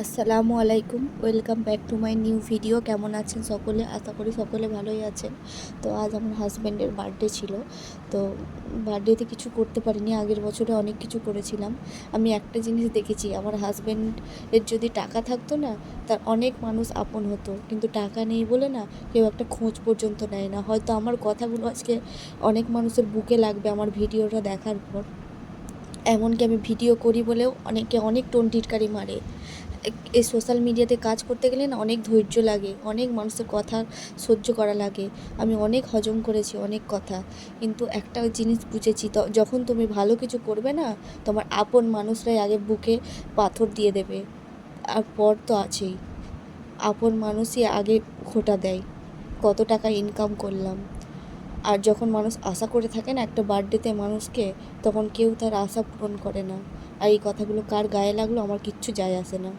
আসসালামু আলাইকুম, welcome back to my new video. কেমন আছেন সকলে? আশা করি সকলে ভালোই আছেন। তো আজ আমার হাজব্যান্ডের বার্থডে ছিল। তো বার্থডেতে কিছু করতে পারিনি, আগের বছরে অনেক কিছু করেছিলাম। আমি একটা জিনিস দেখেছি, আমার হাজব্যান্ডের যদি টাকা থাকতো না, তার অনেক মানুষ আপন হতো, কিন্তু টাকা নেই বলে না কেউ একটা খোঁজ পর্যন্ত নেয় না। হয়তো আমার কথাগুলো আজকে অনেক মানুষের বুকে লাগবে আমার ভিডিওটা দেখার পর। এমনকি আমি ভিডিও করি বলেও অনেকে অনেক টোন টিটকারি মারে। এই সোশ্যাল মিডিয়াতে কাজ করতে গেলে না অনেক ধৈর্য লাগে, অনেক মানুষের কথা সহ্য করা লাগে। আমি অনেক হজম করেছি অনেক কথা, কিন্তু একটা জিনিস বুঝেছি, যখন তুমি ভালো কিছু করবে না, তোমার আপন মানুষরাই আগে বুকে পাথর দিয়ে দেবে। আর পর তো আছেই, আপন মানুষই আগে খোঁটা দেয় কত টাকা ইনকাম করলাম। আর যখন মানুষ আশা করে থাকে না একটা বার্থডেতে মানুষকে, তখন কেউ তার আশা পূরণ করে না। আর এই কথাগুলো কার গায়ে লাগলো আমার কিচ্ছু যায় আসে না।